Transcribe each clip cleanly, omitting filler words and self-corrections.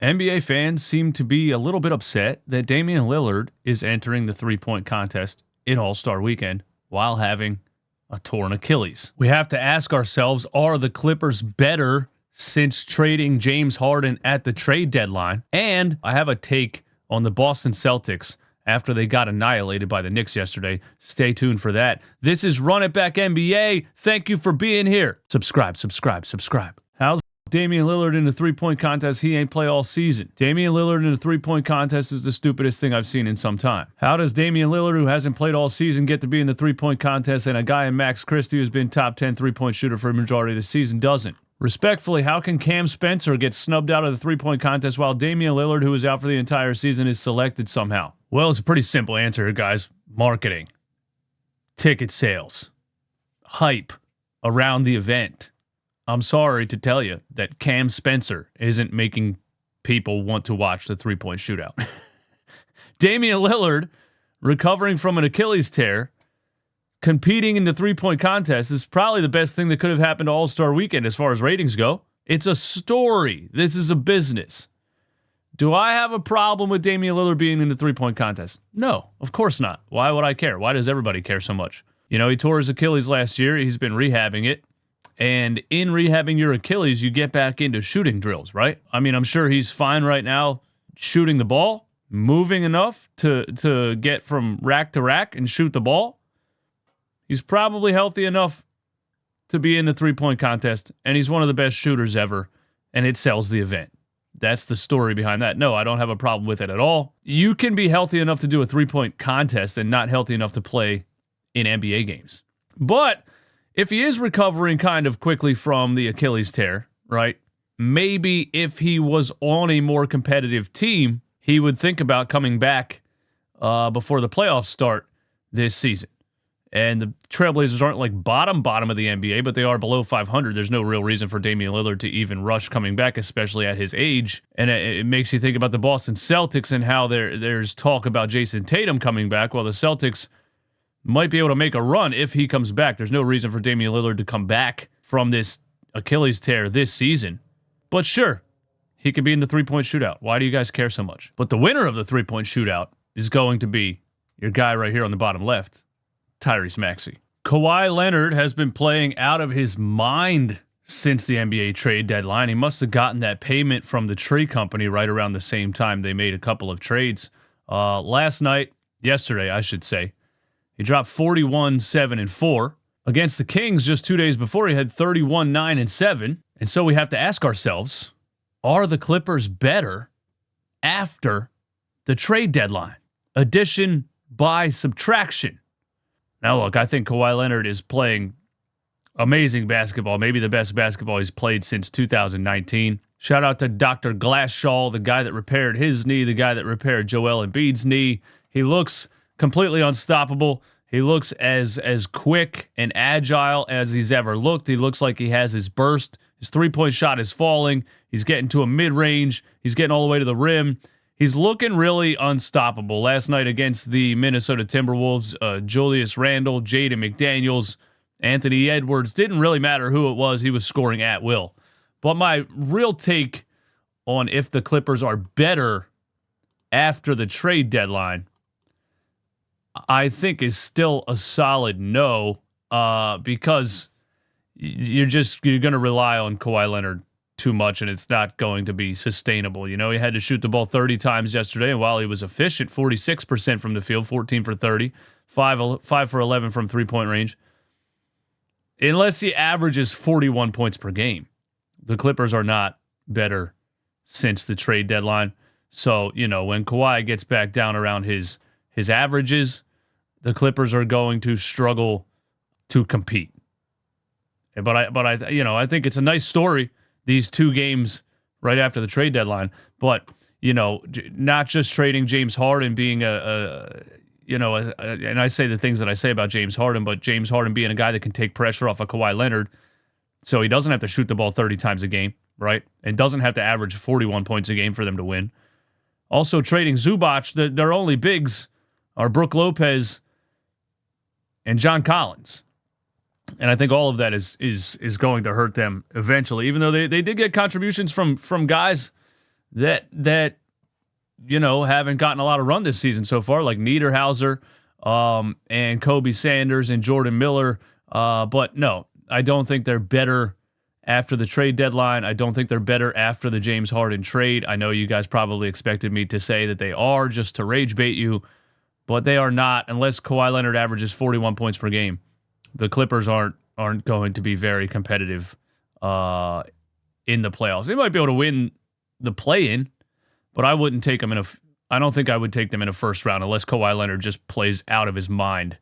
NBA fans seem to be a little bit upset that Damian Lillard is entering the three-point contest in All-Star Weekend while having a torn Achilles. We have to ask ourselves, are the Clippers better since trading James Harden at the trade deadline? And I have a take on the Boston Celtics after they got annihilated by the Knicks yesterday. Stay tuned for that. This is Run It Back NBA. Thank you for being here. Subscribe. How the Damian Lillard in the three-point contest, he ain't play all season. Damian Lillard in the three-point contest is the stupidest thing I've seen in some time. How does Damian Lillard, who hasn't played all season, get to be in the three-point contest, and a guy in Max Christie who's been top 10 three-point shooter for a majority of the season doesn't? Respectfully, how can Cam Spencer get snubbed out of the three-point contest while Damian Lillard, who is out for the entire season, is selected somehow? Well, it's a pretty simple answer here, guys. Marketing. Ticket sales. Hype around the event. I'm sorry to tell you that Cam Spencer isn't making people want to watch the three-point shootout. Damian Lillard, recovering from an Achilles tear, competing in the three-point contest is probably the best thing that could have happened to All-Star Weekend as far as ratings go. It's a story. This is a business. Do I have a problem with Damian Lillard being in the three-point contest? No, of course not. Why would I care? Why does everybody care so much? You know, he tore his Achilles last year. He's been rehabbing it. And in rehabbing your Achilles, you get back into shooting drills, right? I mean, I'm sure he's fine right now shooting the ball, moving enough to get from rack to rack and shoot the ball. He's probably healthy enough to be in the three-point contest, and he's one of the best shooters ever, and it sells the event. That's the story behind that. No, I don't have a problem with it at all. You can be healthy enough to do a three-point contest and not healthy enough to play in NBA games. But if he is recovering kind of quickly from the Achilles tear, right, maybe if he was on a more competitive team, he would think about coming back before the playoffs start this season. And the Trailblazers aren't like bottom of the NBA, but they are below 500. There's no real reason for Damian Lillard to even rush coming back, especially at his age. And it makes you think about the Boston Celtics and how there's talk about Jason Tatum coming back. Well, the Celtics might be able to make a run if he comes back. There's no reason for Damian Lillard to come back from this Achilles tear this season. But sure, he could be in the three-point shootout. Why do you guys care so much? But the winner of the three-point shootout is going to be your guy right here on the bottom left, Tyrese Maxey. Kawhi Leonard has been playing out of his mind since the NBA trade deadline. He must have gotten that payment from the tree company right around the same time they made a couple of trades. Yesterday, I should say, he dropped 41-7-4. Against the Kings just 2 days before, he had 31-9-7. And so we have to ask ourselves, are the Clippers better after the trade deadline? Addition by subtraction. Now, look, I think Kawhi Leonard is playing amazing basketball, maybe the best basketball he's played since 2019. Shout out to Dr. Glassshall, the guy that repaired his knee, the guy that repaired Joel Embiid's knee. He looks completely unstoppable. He looks as quick and agile as he's ever looked. He looks like he has his burst. His three-point shot is falling. He's getting to a mid-range. He's getting all the way to the rim. He's looking really unstoppable. Last night against the Minnesota Timberwolves, Julius Randle, Jaden McDaniels, Anthony Edwards, didn't really matter who it was. He was scoring at will. But my real take on if the Clippers are better after the trade deadline, I think is still a solid no, because you're going to rely on Kawhi Leonard too much, and it's not going to be sustainable. You know, he had to shoot the ball 30 times yesterday, and while he was efficient, 46% from the field, 14 for 30, 5 for 11 from three-point range. Unless he averages 41 points per game, the Clippers are not better since the trade deadline. So, you know, when Kawhi gets back down around his averages, the Clippers are going to struggle to compete. But I think it's a nice story, these two games right after the trade deadline. But, you know, not just trading James Harden being and I say the things that I say about James Harden, but James Harden being a guy that can take pressure off of Kawhi Leonard, so he doesn't have to shoot the ball 30 times a game, right? And doesn't have to average 41 points a game for them to win. Also trading Zubac, their only bigs are Brook Lopez and John Collins. And I think all of that is going to hurt them eventually, even though they did get contributions from guys that haven't gotten a lot of run this season so far, like Niederhauser and Kobe Sanders and Jordan Miller. But no, I don't think they're better after the trade deadline. I don't think they're better after the James Harden trade. I know you guys probably expected me to say that they are, just to rage bait you, but they are not unless Kawhi Leonard averages 41 points per game. The Clippers aren't going to be very competitive in the playoffs. They might be able to win the play-in, but I wouldn't take them I don't think I would take them in a first round unless Kawhi Leonard just plays out of his mind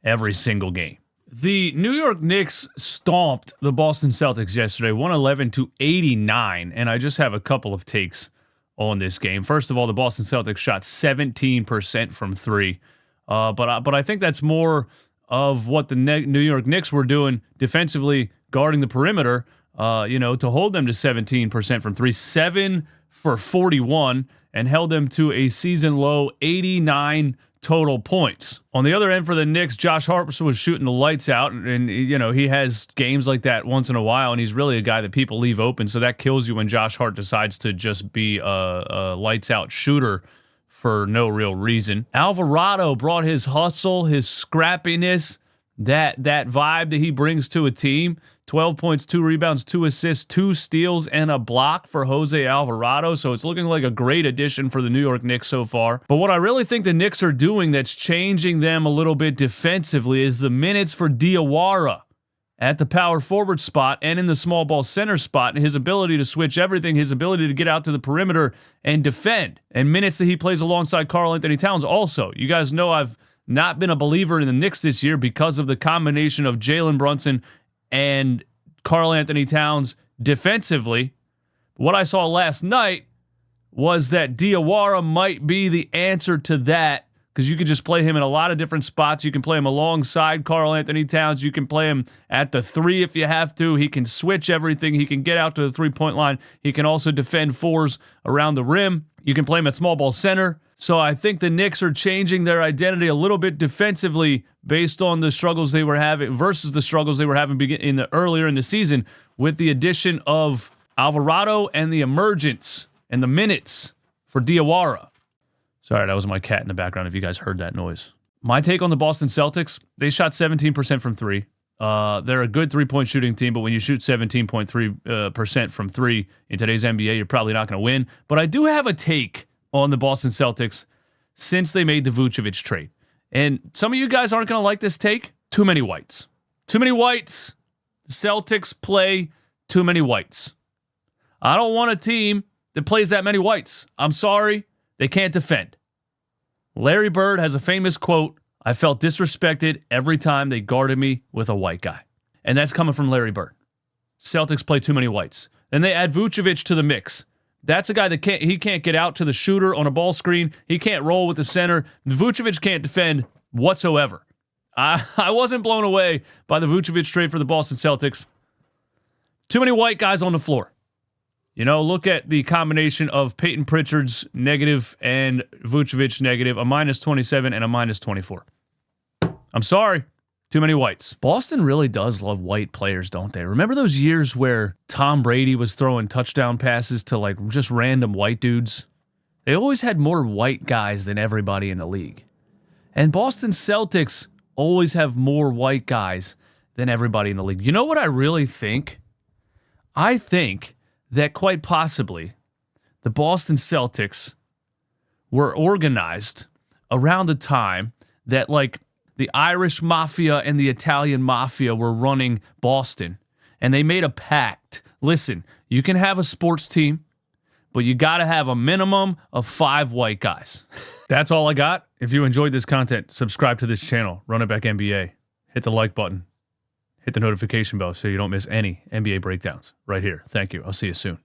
every single game. The New York Knicks stomped the Boston Celtics yesterday, 111-89, and I just have a couple of takes on this game. First of all, the Boston Celtics shot 17% from three, but I think that's more of what the New York Knicks were doing defensively, guarding the perimeter, to hold them to 17% from three, 7 for 41, and held them to a season-low 89 total points. On the other end for the Knicks, Josh Hart was shooting the lights out, and he has games like that once in a while, and he's really a guy that people leave open, so that kills you when Josh Hart decides to just be a lights-out shooter for no real reason. Alvarado brought his hustle, his scrappiness, that vibe that he brings to a team. 12 points, 2 rebounds, 2 assists, 2 steals, and a block for Jose Alvarado. So it's looking like a great addition for the New York Knicks so far. But what I really think the Knicks are doing that's changing them a little bit defensively is the minutes for Diawara at the power forward spot and in the small ball center spot, and his ability to switch everything, his ability to get out to the perimeter and defend, and minutes that he plays alongside Karl Anthony Towns also. You guys know I've not been a believer in the Knicks this year because of the combination of Jalen Brunson and Karl Anthony Towns defensively. What I saw last night was that Diawara might be the answer to that, because you can just play him in a lot of different spots. You can play him alongside Karl Anthony Towns. You can play him at the 3 if you have to. He can switch everything. He can get out to the three-point line. He can also defend fours around the rim. You can play him at small ball center. So I think the Knicks are changing their identity a little bit defensively based on the struggles they were having versus the struggles they were having earlier in the season with the addition of Alvarado and the emergence and the minutes for Diawara. Sorry, that was my cat in the background if you guys heard that noise. My take on the Boston Celtics, they shot 17% from three. They're a good three-point shooting team, but when you shoot 17.3% from three in today's NBA, you're probably not going to win. But I do have a take on the Boston Celtics since they made the Vucevic trade. And some of you guys aren't going to like this take. Too many whites. Too many whites. The Celtics play too many whites. I don't want a team that plays that many whites. I'm sorry. They can't defend. Larry Bird has a famous quote, "I felt disrespected every time they guarded me with a white guy." And that's coming from Larry Bird. Celtics play too many whites. Then they add Vucevic to the mix. That's a guy that can't get out to the shooter on a ball screen. He can't roll with the center. Vucevic can't defend whatsoever. I wasn't blown away by the Vucevic trade for the Boston Celtics. Too many white guys on the floor. Look at the combination of Peyton Pritchard's negative and Vucevic negative, a -27 and a -24. I'm sorry. Too many whites. Boston really does love white players, don't they? Remember those years where Tom Brady was throwing touchdown passes to just random white dudes? They always had more white guys than everybody in the league. And Boston Celtics always have more white guys than everybody in the league. You know what I really think? I think that quite possibly the Boston Celtics were organized around the time that the Irish Mafia and the Italian Mafia were running Boston, and they made a pact. Listen, you can have a sports team, but you got to have a minimum of 5 white guys. That's all I got. If you enjoyed this content, subscribe to this channel, Run It Back NBA. Hit the like button. Hit the notification bell so you don't miss any NBA breakdowns right here. Thank you. I'll see you soon.